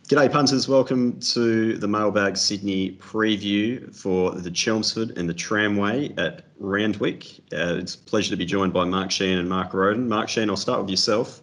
G'day punters, welcome to the Mailbag Sydney preview for the Chelmsford and the Tramway at Randwick. It's a pleasure to be joined by Mark Shean and Mark Rhoden. Mark Shean, I'll start with yourself.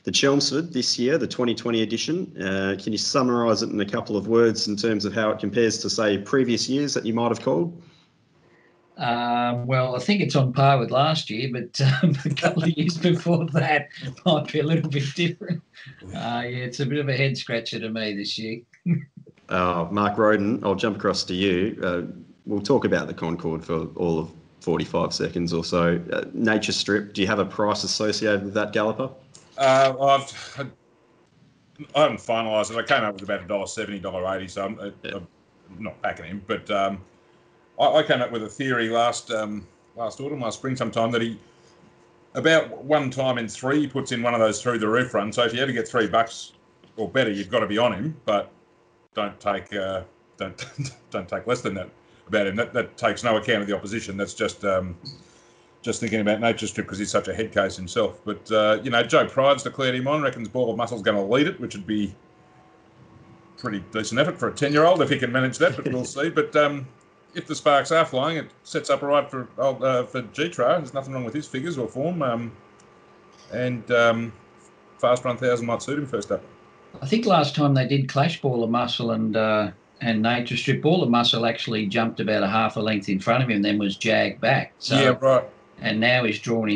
The Chelmsford this year, the 2020 edition, can you summarise it in a couple of words in terms of how it compares to, say, previous years that you might have called? Well, I think it's on par with last year, but a couple of years before that might be a little bit different. Yeah, it's a bit of a head scratcher to me this year. Mark Rhoden, I'll jump across to you. We'll talk about the Concord for all of 45 seconds or so. Nature Strip, do you have a price associated with that galloper? I haven't finalised it. I came up with about $1.70, $1.80, so I'm not backing him, but I came up with a theory last spring sometime, that he, about one time in three, puts in one of those through the roof runs. So if you ever get $3 or better, you've got to be on him, but don't take less than that about him. That takes no account of the opposition. That's just thinking about Nature Strip because he's such a head case himself. But Joe Pride's declared him on. Reckons Ball of Muscle's going to lead it, which would be pretty decent effort for a 10-year-old if he can manage that. But we'll see. But if the sparks are flying, it sets up all right for G-Tro. There's nothing wrong with his figures or form. And fast run 1,000 might suit him first up. I think last time they did clash, Ball of Muscle and Nature Strip, Ball of Muscle actually jumped about a half a length in front of him and then was jagged back. So, yeah, right. And now he's drawn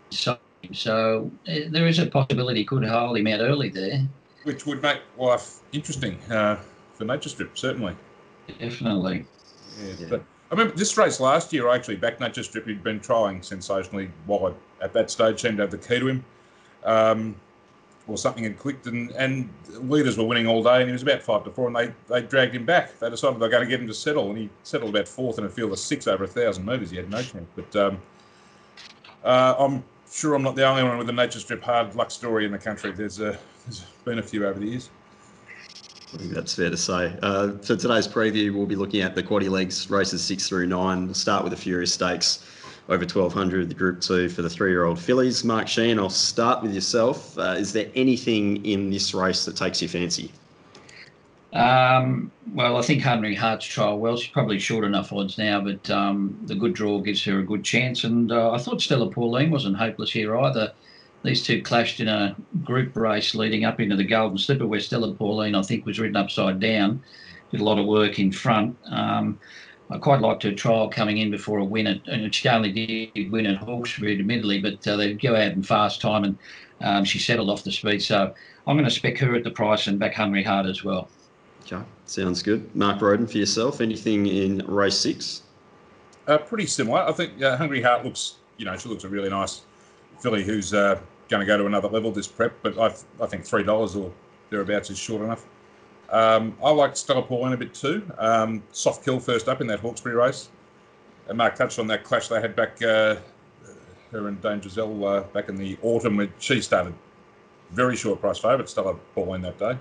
inside him. So there is a possibility he could hold him out early there. Which would make life interesting for Nature Strip, certainly. Definitely. Yeah. But I remember this race last year, I actually backed Nature Strip. He'd been trialling sensationally while at that stage seemed to have the key to him. Or something had clicked, and leaders were winning all day, and he was about 5-4, and they dragged him back. They decided they were going to get him to settle, and he settled about fourth in a field of 6 over 1,000 metres. He had no chance. But I'm sure I'm not the only one with a Nature Strip hard luck story in the country. There's been a few over the years. I think that's fair to say. For today's preview, we'll be looking at the Quaddie legs, races 6 through 9. We'll start with the Furious Stakes, over 1,200, the Group 2 for the 3-year-old fillies. Mark Shean, I'll start with yourself. Is there anything in this race that takes your fancy? Well, I think Hungry Heart's trial well. She's probably short enough odds now, but the good draw gives her a good chance. And I thought Stella Pauline wasn't hopeless here either. These two clashed in a group race leading up into the Golden Slipper, where Stella Pauline, I think, was ridden upside down. Did a lot of work in front. I quite liked her trial coming in before a win, and she only did win at Hawkesbury, admittedly, but they'd go out in fast time, and she settled off the speed. So I'm going to spec her at the price and back Hungry Heart as well. Okay, sounds good. Mark Rhoden, for yourself, anything in race 6? Pretty similar. I think Hungry Heart looks, she looks a really nice filly who's going to go to another level this prep, but I think $3 or thereabouts is short enough. I liked Stella Pauline a bit too. Soft kill first up in that Hawkesbury race. And Mark touched on that clash they had back, her and Dame Giselle back in the autumn, when she started very short price favourite, Stella Pauline, that day.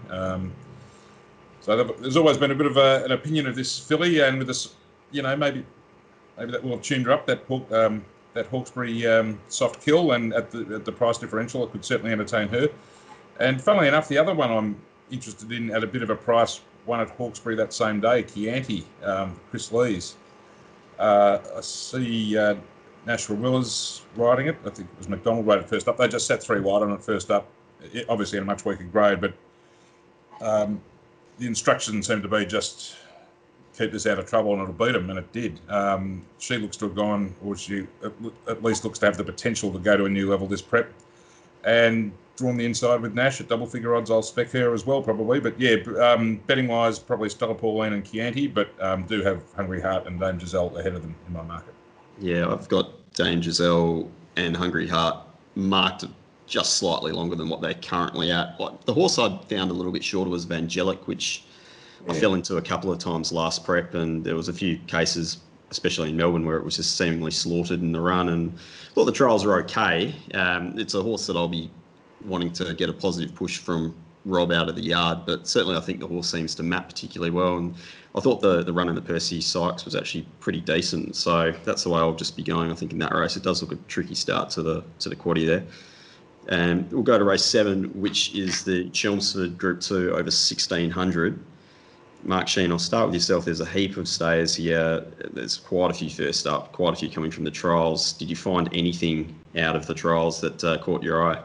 So there's always been a bit of an opinion of this filly, and with this, maybe that will have tuned her up, that Hawkesbury soft kill, and at the price differential, it could certainly entertain her. And funnily enough, the other one I'm interested in at a bit of a price, one at Hawkesbury that same day, Chianti, Chris Lees. I see Nash Willis riding it. I think it was McDonald rated first up. They just sat 3 wide on it first up, obviously in a much weaker grade, but the instructions seemed to be just keep this out of trouble and it'll beat them, and it did. She looks to have gone, or she at least looks to have the potential to go to a new level this prep. And drawn the inside with Nash at double figure odds. I'll spec her as well, probably. But yeah, betting wise, probably Stella Pauline and Chianti, but do have Hungry Heart and Dame Giselle ahead of them in my market. Yeah, I've got Dame Giselle and Hungry Heart marked just slightly longer than what they're currently at. Like, the horse I found a little bit shorter was Vangelic, which I fell into a couple of times last prep, and there was a few cases, especially in Melbourne, where it was just seemingly slaughtered in the run, and I thought the trials were okay. It's a horse that I'll be wanting to get a positive push from Rob out of the yard, but certainly I think the horse seems to map particularly well, and I thought the run in the Percy Sykes was actually pretty decent, so that's the way I'll just be going. I think in that race it does look a tricky start to the Quaddie there. And we'll go to race 7, which is the Chelmsford Group 2 over 1600. Mark Shean, I'll start with yourself. There's a heap of stayers here. There's quite a few first up, quite a few coming from the trials. Did you find anything out of the trials that caught your eye?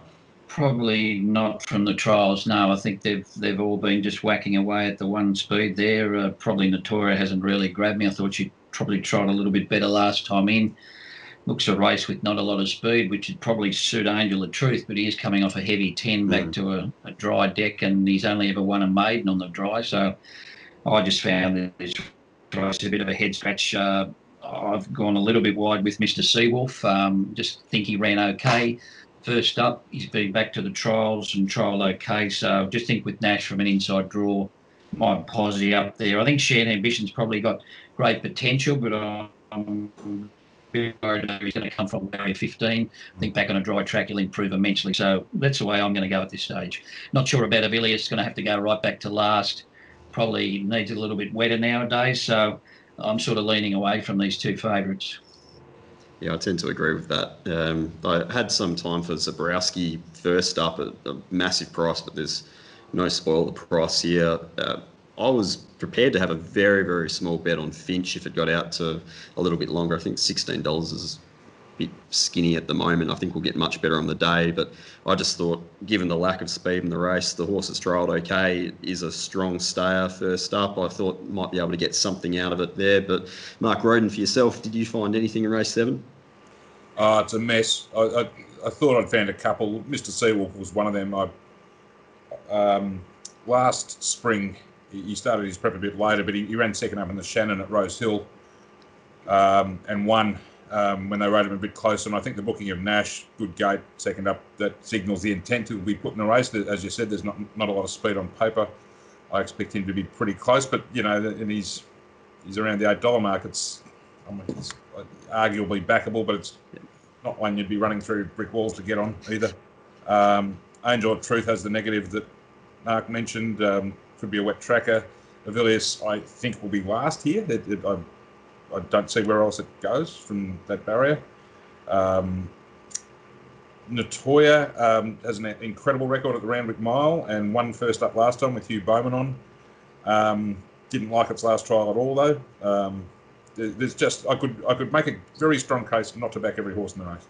Probably not from the trials. No, I think they've all been just whacking away at the one speed there. Probably Notoria hasn't really grabbed me. I thought she probably tried a little bit better last time in. Looks a race with not a lot of speed, which would probably suit Angel of Truth, but he is coming off a heavy 10 back to a dry deck, and he's only ever won a maiden on the dry. So I just found this race a bit of a head scratch. I've gone a little bit wide with Mr. Seawolf. Just think he ran okay. First up, he's been back to the trials and trial okay. So just think with Nash from an inside draw, might posse up there. I think Shean Ambition's probably got great potential, but I'm worried he's going to come from area 15. I think back on a dry track he'll improve immensely. So that's the way I'm going to go at this stage. Not sure about Avilius. Going to have to go right back to last. Probably needs a little bit wetter nowadays. So I'm sort of leaning away from these two favourites. Yeah, I tend to agree with that. I had some time for Zabrowski first up at a massive price, but there's no spoil the price here. I was prepared to have a very, very small bet on Finch if it got out to a little bit longer. I think $16 is a bit skinny at the moment. I think we'll get much better on the day, but I just thought, given the lack of speed in the race, the horse has trialled okay, is a strong stayer first up. I thought might be able to get something out of it there. But Mark Rhoden, for yourself, did you find anything in race 7? It's a mess. I thought I'd found a couple. Mr. Seawolf was one of them. Last spring, he started his prep a bit later, but he ran second up in the Shannon at Rose Hill and won when they rode him a bit closer. And I think the booking of Nash, good gate, second up, that signals the intent to be put in the race. As you said, there's not a lot of speed on paper. I expect him to be pretty close, but, you know, and he's around the $8 mark. It's arguably backable, but it's not one you'd be running through brick walls to get on either. Angel of Truth has the negative that Mark mentioned. Could be a wet tracker. Avilius, I think, will be last here. I don't see where else it goes from that barrier. Notoria has an incredible record at the Randwick Mile and won first up last time with Hugh Bowman on. Didn't like its last trial at all though. There's just I could make a very strong case not to back every horse in the race.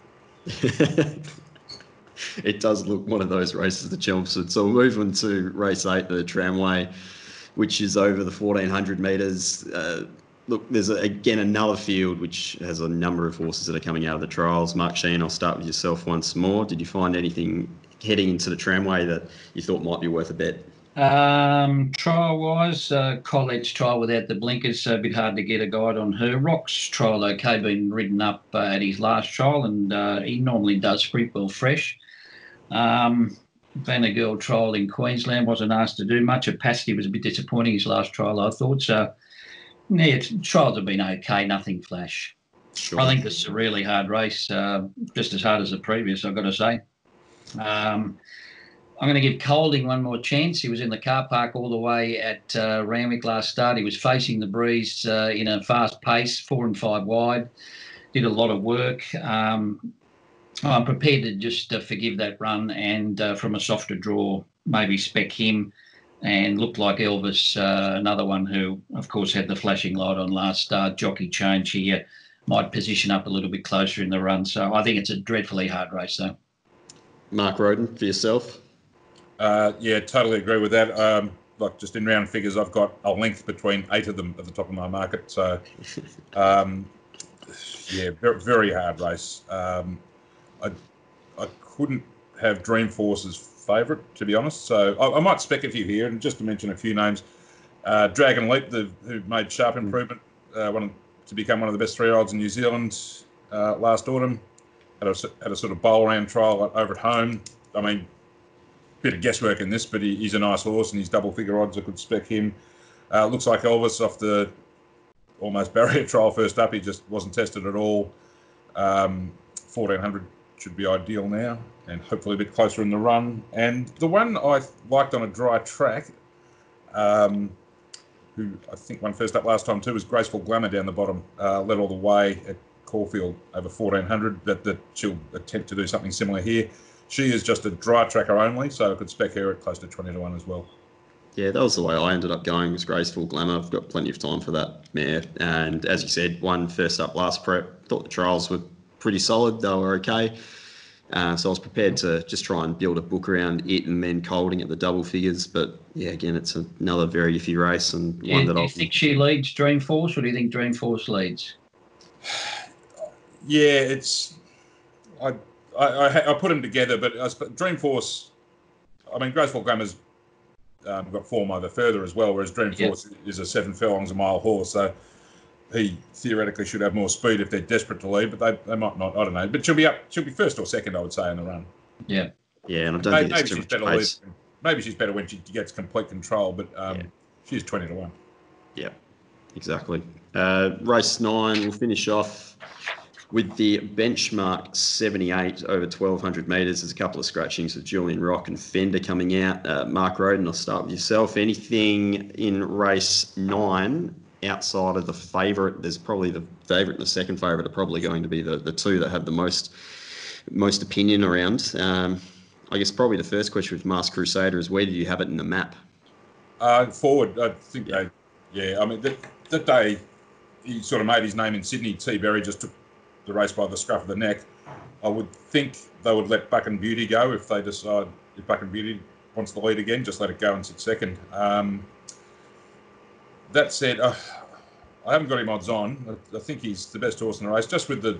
It does look one of those races, the Chelmsford. So we'll move on to race 8, the Tramway, which is over the 1400 metres. Look, there's again another field which has a number of horses that are coming out of the trials. Mark Shean, I'll start with yourself once more. Did you find anything heading into the Tramway that you thought might be worth a bet? Trial-wise, Collette's trial without the blinkers, a bit hard to get a guide on her. Rock's trial, okay, been ridden up at his last trial, and he normally does sprint well fresh. Vandergirl trial in Queensland wasn't asked to do much. Opacity was a bit disappointing his last trial, I thought. So, yeah, trials have been okay, nothing flash. Sure. I think this is a really hard race, just as hard as the previous, I've got to say. I'm going to give Colding one more chance. He was in the car park all the way at Randwick last start. He was facing the breeze in a fast pace, 4 and 5 wide, did a lot of work. I'm prepared to just forgive that run and from a softer draw, maybe spec him, and looked like Elvis, another one who, of course, had the flashing light on last start. Jockey change here, might position up a little bit closer in the run. So I think it's a dreadfully hard race, though. Mark Rhoden, for yourself? Yeah, totally agree with that. Like just in round figures, I've got a length between 8 of them at the top of my market. So, yeah, very, very hard race. I couldn't have Dreamforce as favourite, to be honest. So I might spec a few here, and just to mention a few names. Dragon Leap, who made sharp improvement, to become one of the best 3-year-olds in New Zealand last autumn. Had a sort of bowl round trial over at home. I mean, bit of guesswork in this, but he's a nice horse and he's double-figure odds. I could spec him. Looks like Elvis off the almost barrier trial first up. He just wasn't tested at all. 1400 should be ideal now, and hopefully a bit closer in the run. And the one I liked on a dry track, who I think won first up last time too, was Graceful Glamour down the bottom. Led all the way at Caulfield over 1400. That she'll attempt to do something similar here. She is just a dry tracker only, so I could spec her at close to 20 to 1 as well. Yeah, that was the way I ended up going, was Graceful Glamour. I've got plenty of time for that mare. And as you said, won first up last prep. Thought the trials were pretty solid. They were okay. So I was prepared to just try and build a book around it and then Colding at the double figures. But yeah, again, it's another very iffy race and one that do you think she leads Dreamforce, or do you think Dreamforce leads? Yeah, it's... I put them together, but Dreamforce... I mean, Graceful Glamour's got form over further as well, whereas Dreamforce is a 7 furlongs a mile horse, so he theoretically should have more speed if they're desperate to lead, but they might not. I don't know. But she'll be first or second, I would say, in the run. Yeah. Yeah, and I don't think it's too much pace. Maybe she's better when she gets complete control, but she's 20 to 1. Yeah, exactly. Race 9, we'll finish off with the benchmark 78 over 1,200 metres. There's a couple of scratchings of Julian Rock and Fender coming out. Mark Rhoden, I'll start with yourself. Anything in race 9 outside of the favourite? There's probably the favourite and the second favourite are probably going to be the two that have the most opinion around. I guess probably the first question with Masked Crusader is, where do you have it in the map? Forward, I think. I mean, that day he sort of made his name in Sydney. T. Berry just took the race by the scruff of the neck. I would think they would let Buck and Beauty go if they decide, if Buck and Beauty wants the lead again, just let it go and sit second. That said, I haven't got him odds on. I think he's the best horse in the race. Just with the,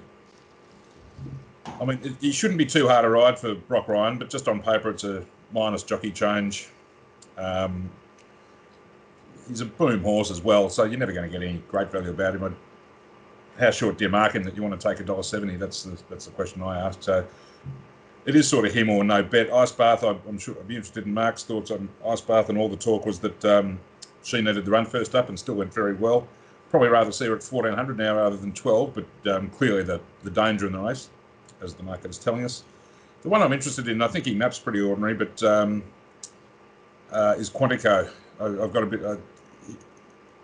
I mean, he shouldn't be too hard to ride for Brock Ryan, but just on paper, it's a minus jockey change. He's a boom horse as well, so you're never going to get any great value about him. How short do you mark him that you want to take $1.70? That's the question I asked. So it is sort of him or no bet. Ice Bath, I'm sure I'd be interested in Mark's thoughts on Ice Bath, and all the talk was that she needed the run first up and still went very well. Probably rather see her at 1,400 now rather than 12, but clearly the danger in the race, as the market is telling us. The one I'm interested in, I think he maps pretty ordinary, but is Quantico. I've got a bit.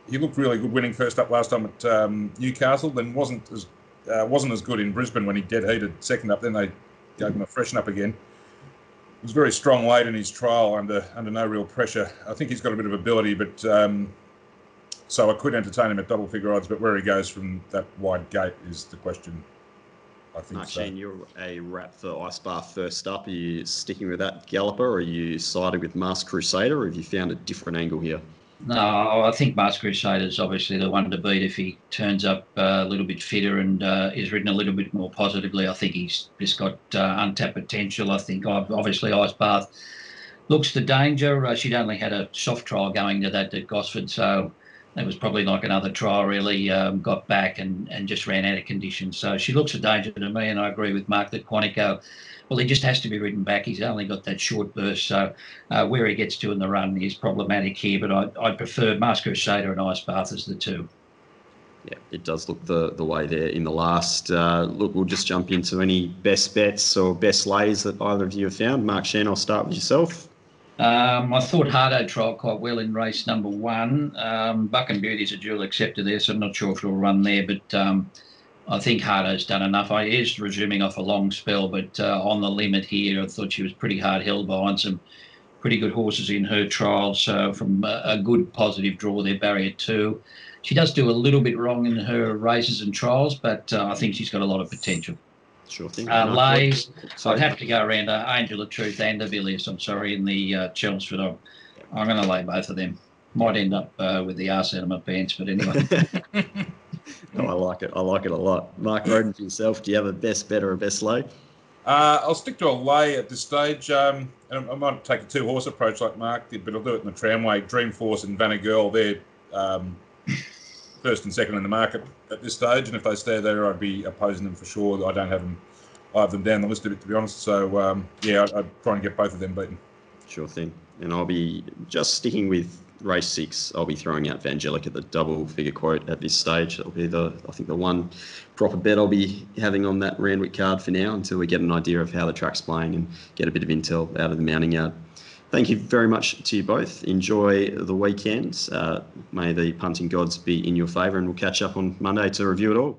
He looked really good winning first up last time at Newcastle, then wasn't as good in Brisbane when he dead heated second up. Then they gave him a freshen up again. He was very strong late in his trial under no real pressure. I think he's got a bit of ability, but so I could entertain him at double figure odds. But where he goes from that wide gate is the question. I think. Mark Shean, you're a wrap for Ice Bath first up. Are you sticking with that galloper, or are you sided with Masked Crusader, or have you found a different angle here? No, I think Masked Crusader is obviously the one to beat if he turns up a little bit fitter and is ridden a little bit more positively. I think he's just got untapped potential. I think obviously Ice Bath looks the danger. She'd only had a soft trial going to that at Gosford, so that was probably like another trial really. Got back and just ran out of conditions. So she looks a danger to me, and I agree with Mark that Quantico, well, he just has to be ridden back. He's only got that short burst, so where he gets to in the run is problematic here. But I'd prefer Masked Crusader and Ice Bath as the two. Yeah, it does look the way there in the last. Look, we'll just jump into any best bets or best lays that either of you have found. Mark Shean, I'll start with yourself. I thought Hardo trialled quite well in race number 1. Buck and Beauty's a dual acceptor there, so I'm not sure if it'll run there, but I think Hardo's done enough. He is resuming off a long spell, but on the limit here, I thought she was pretty hard held behind some pretty good horses in her trial. So from a good positive draw there, barrier 2. She does do a little bit wrong in her races and trials, but I think she's got a lot of potential. Sure thing. Lays, I'd have to go around Angel of Truth and Avilius, I'm sorry, in the Chelmsford. I'm going to lay both of them. Might end up with the arse out of my pants, but anyway. No, I like it. I like it a lot. Mark Rhoden, for yourself, do you have a best bet or a best lay? I'll stick to a lay at this stage. And I might take a 2-horse approach like Mark did, but I'll do it in the Tramway. Dreamforce and Vanna Girl, they're first and second in the market at this stage, and if they stay there, I'd be opposing them for sure. I don't have them. I have them down the list a bit, to be honest. So yeah, I'd try and get both of them beaten. Sure thing. And I'll be just sticking with race 6. I'll be throwing out Vangelic at the double figure quote at this stage. That'll be I think the one proper bet I'll be having on that Randwick card for now, until we get an idea of how the track's playing and get a bit of intel out of the mounting yard. Thank you very much to you both. Enjoy the weekend. May the punting gods be in your favour, and we'll catch up on Monday to review it all.